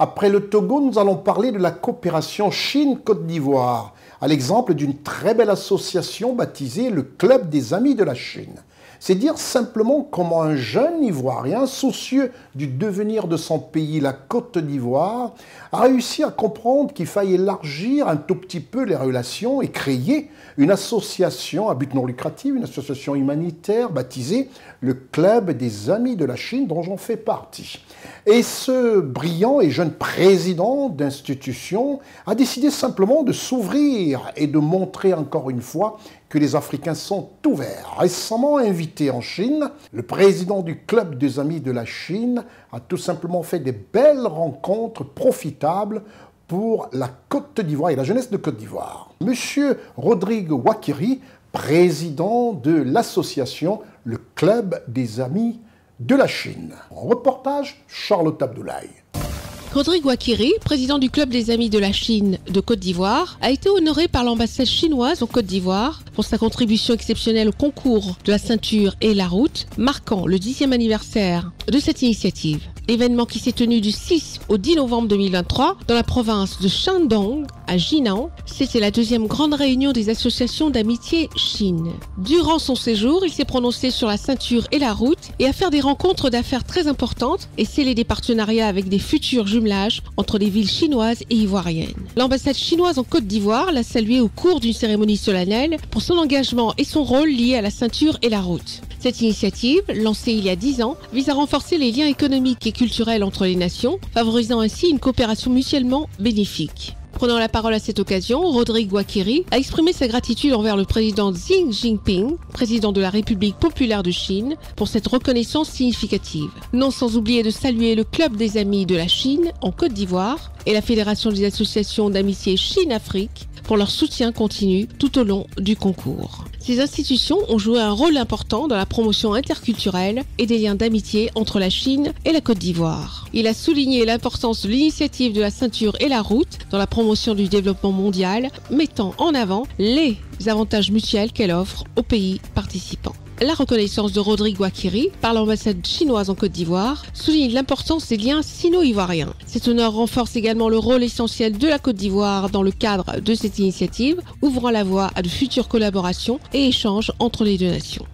Après le Togo, nous allons parler de la coopération Chine-Côte d'Ivoire, à l'exemple d'une très belle association baptisée le Club des Amis de la Chine. C'est dire simplement comment un jeune Ivoirien, soucieux du devenir de son pays, la Côte d'Ivoire, a réussi à comprendre qu'il fallait élargir un tout petit peu les relations et créer une association à but non lucratif, une association humanitaire baptisée le Club des Amis de la Chine, dont j'en fais partie. Et ce brillant et jeune président d'institution a décidé simplement de s'ouvrir et de montrer encore une fois que les Africains sont ouverts. Récemment invité en Chine, le président du Club des Amis de la Chine a tout simplement fait des belles rencontres profitables pour la Côte d'Ivoire et la jeunesse de Côte d'Ivoire. Monsieur Rodrigue Ouattiri, président de l'association le Club des Amis de la Chine. En reportage, Charlotte Abdoulaye. Rodrigue Ouattiri, président du Club des Amis de la Chine de Côte d'Ivoire, a été honoré par l'ambassade chinoise en Côte d'Ivoire pour sa contribution exceptionnelle au concours de la ceinture et la route, marquant le 10e anniversaire de cette initiative. L'événement qui s'est tenu du 6 au 10 novembre 2023 dans la province de Shandong, à Jinan, c'était la deuxième grande réunion des associations d'amitié Chine. Durant son séjour, il s'est prononcé sur la ceinture et la route et a fait des rencontres d'affaires très importantes et scellé des partenariats avec des futurs jumelages entre les villes chinoises et ivoiriennes. L'ambassade chinoise en Côte d'Ivoire l'a salué au cours d'une cérémonie solennelle pour son engagement et son rôle lié à la ceinture et la route. Cette initiative, lancée il y a 10 ans, vise à renforcer les liens économiques et culturels entre les nations, favorisant ainsi une coopération mutuellement bénéfique. Prenant la parole à cette occasion, Rodrigue Ouattiri a exprimé sa gratitude envers le président Xi Jinping, président de la République populaire de Chine, pour cette reconnaissance significative. Non sans oublier de saluer le Club des Amis de la Chine en Côte d'Ivoire et la Fédération des associations d'amitié Chine-Afrique pour leur soutien continu tout au long du concours. Ces institutions ont joué un rôle important dans la promotion interculturelle et des liens d'amitié entre la Chine et la Côte d'Ivoire. Il a souligné l'importance de l'initiative de la ceinture et la route dans la promotion du développement mondial, mettant en avant les avantages mutuels qu'elle offre aux pays participants. La reconnaissance de Rodrigue Ouattiri par l'ambassade chinoise en Côte d'Ivoire souligne l'importance des liens sino-ivoiriens. Cet honneur renforce également le rôle essentiel de la Côte d'Ivoire dans le cadre de cette initiative, ouvrant la voie à de futures collaborations et échanges entre les deux nations.